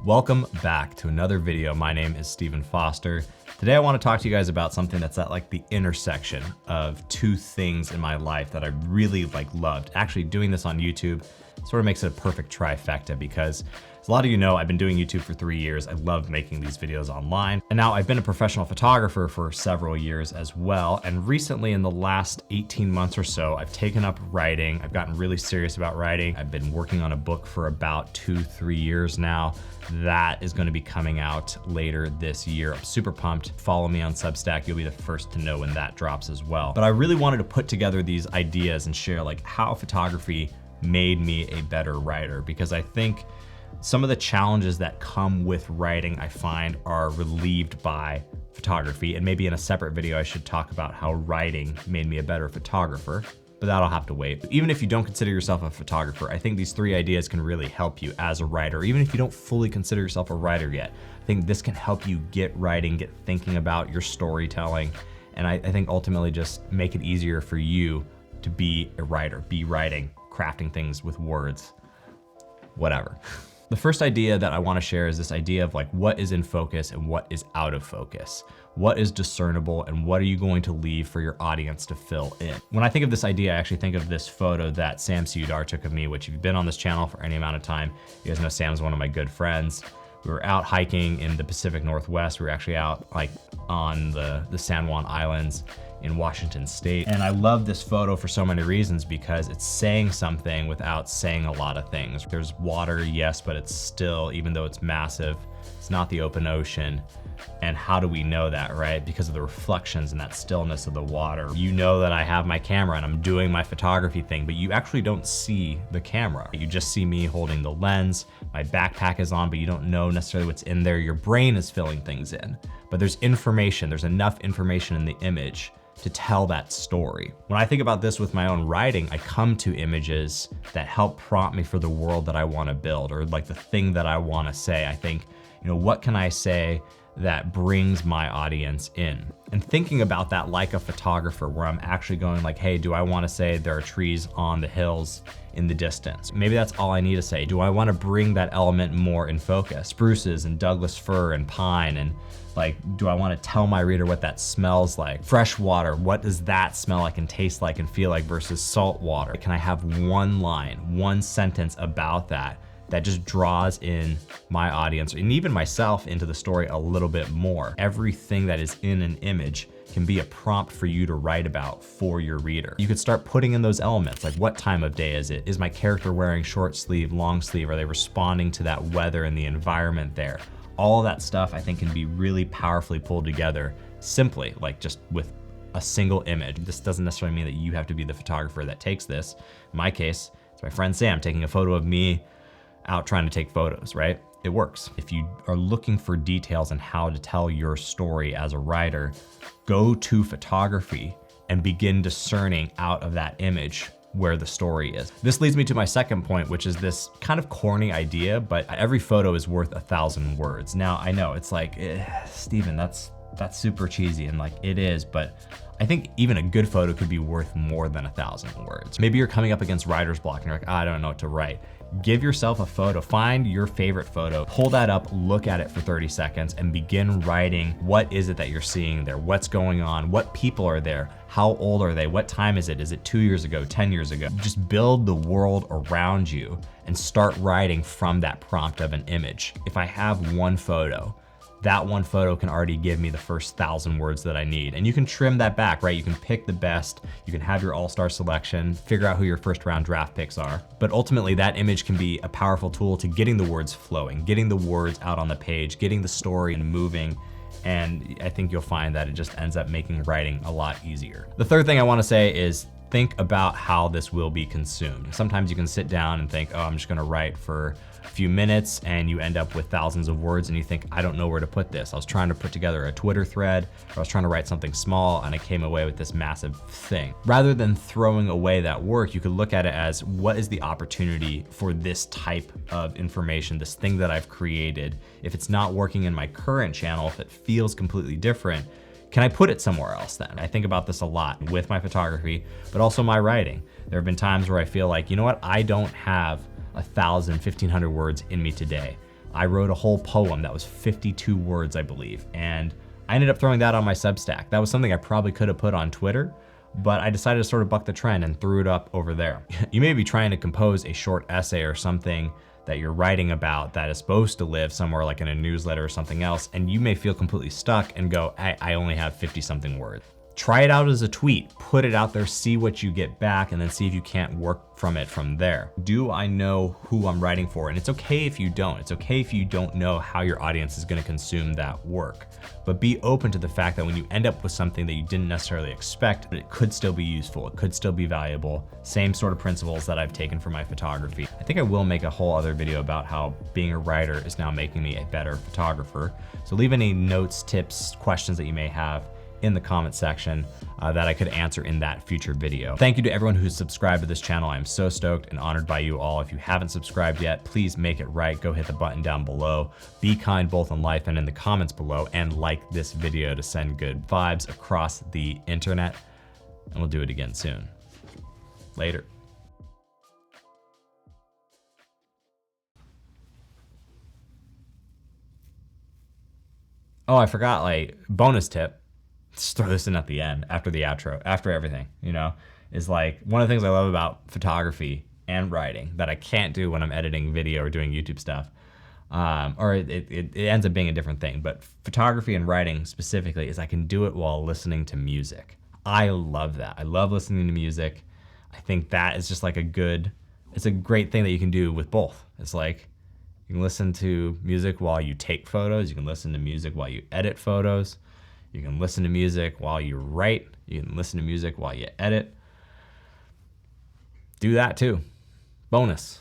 Welcome back to another video. My name is Stephen Foster. Today I want to talk to you guys about something that's at like the intersection of two things in my life that I really loved. Actually doing this on YouTube sort of makes it a perfect trifecta because as a lot of you know, I've been doing YouTube for 3 years. I love making these videos online. And now I've been a professional photographer for several years as well. And recently in the last 18 months or so, I've taken up writing. I've gotten really serious about writing. I've been working on a book for about 2-3 years now. That is going to be coming out later this year. I'm super pumped. Follow me on Substack. You'll be the first to know when that drops as well. But I really wanted to put together these ideas and share like how photography made me a better writer, because I think some of the challenges that come with writing I find are relieved by photography. And maybe in a separate video, I should talk about how writing made me a better photographer, but that'll have to wait. But even if you don't consider yourself a photographer, I think these 3 ideas can really help you as a writer. Even if you don't fully consider yourself a writer yet, I think this can help you get writing, get thinking about your storytelling. And I think ultimately just make it easier for you to be a writer, be writing, crafting things with words, whatever. The first idea that I want to share is this idea of like what is in focus and what is out of focus. What is discernible and what are you going to leave for your audience to fill in? When I think of this idea, I actually think of this photo that Sam Sudar took of me, which if you've been on this channel for any amount of time, you guys know Sam's one of my good friends. We were out hiking in the Pacific Northwest. We were actually out like on the San Juan Islands in Washington State. And I love this photo for so many reasons because it's saying something without saying a lot of things. There's water, yes, but it's still, even though it's massive, it's not the open ocean. And how do we know that, right? Because of the reflections and that stillness of the water. You know that I have my camera and I'm doing my photography thing, but you actually don't see the camera. You just see me holding the lens, my backpack is on, but you don't know necessarily what's in there. Your brain is filling things in, but there's information, there's enough information in the image to tell that story. When I think about this with my own writing, I come to images that help prompt me for the world that I wanna build or like the thing that I wanna say. I think, you know, what can I say that brings my audience in? And thinking about that like a photographer where I'm actually going like, hey, do I wanna say there are trees on the hills in the distance? Maybe that's all I need to say. Do I wanna bring that element more in focus? Spruces and Douglas fir and pine, and like, do I wanna tell my reader what that smells like? Fresh water, what does that smell like and taste like and feel like versus salt water? Can I have one line, one sentence about that just draws in my audience and even myself into the story a little bit more? Everything that is in an image can be a prompt for you to write about for your reader. You could start putting in those elements, like what time of day is it? Is my character wearing short sleeve, long sleeve? Are they responding to that weather and the environment there? All of that stuff I think can be really powerfully pulled together simply, like just with a single image. This doesn't necessarily mean that you have to be the photographer that takes this. In my case, it's my friend Sam taking a photo of me out trying to take photos, right? It works. If you are looking for details on how to tell your story as a writer, go to photography and begin discerning out of that image where the story is. This leads me to my second point, which is this kind of corny idea, but every photo is worth 1,000 words. Now I know it's like, Stephen, that's super cheesy, and like it is, but I think even a good photo could be worth more than 1,000 words. Maybe you're coming up against writer's block and you're like, I don't know what to write. Give yourself a photo, find your favorite photo, pull that up, look at it for 30 seconds and begin writing. What is it that you're seeing there? What's going on? What people are there? How old are they? What time is it? Is it 2 years ago, 10 years ago? Just build the world around you and start writing from that prompt of an image. If I have one photo, that one photo can already give me the first 1,000 words that I need. And you can trim that back, right? You can pick the best, you can have your all-star selection, figure out who your first round draft picks are. But ultimately that image can be a powerful tool to getting the words flowing, getting the words out on the page, getting the story moving. And I think you'll find that it just ends up making writing a lot easier. The third thing I wanna say is think about how this will be consumed. Sometimes you can sit down and think, oh, I'm just gonna write for a few minutes and you end up with thousands of words and you think, I don't know where to put this. I was trying to put together a Twitter thread, or I was trying to write something small and I came away with this massive thing. Rather than throwing away that work, you could look at it as what is the opportunity for this type of information, this thing that I've created. If it's not working in my current channel, if it feels completely different, can I put it somewhere else then? I think about this a lot with my photography, but also my writing. There have been times where I feel like, you know what, I don't have 1,000, 1,500 words in me today. I wrote a whole poem that was 52 words, I believe. And I ended up throwing that on my Substack. That was something I probably could have put on Twitter, but I decided to sort of buck the trend and threw it up over there. You may be trying to compose a short essay or something that you're writing about that is supposed to live somewhere like in a newsletter or something else, and you may feel completely stuck and go, I only have 50 something words. Try it out as a tweet, put it out there, see what you get back, and then see if you can't work from it from there. Do I know who I'm writing for? And it's okay if you don't. It's okay if you don't know how your audience is gonna consume that work. But be open to the fact that when you end up with something that you didn't necessarily expect, it could still be useful, it could still be valuable. Same sort of principles that I've taken for my photography. I think I will make a whole other video about how being a writer is now making me a better photographer. So leave any notes, tips, questions that you may have in the comment section that I could answer in that future video. Thank you to everyone who's subscribed to this channel. I'm so stoked and honored by you all. If you haven't subscribed yet, please make it right. Go hit the button down below. Be kind both in life and in the comments below, and like this video to send good vibes across the internet. And we'll do it again soon. Later. Oh, I forgot, like, bonus tip. Just throw this in at the end, after the outro, after everything, you know, is like one of the things I love about photography and writing that I can't do when I'm editing video or doing YouTube stuff, or it ends up being a different thing, but photography and writing specifically is I can do it while listening to music. I love that. I love listening to music. I think that is just like it's a great thing that you can do with both. It's like, you can listen to music while you take photos. You can listen to music while you edit photos. You can listen to music while you write. You can listen to music while you edit. Do that too. Bonus.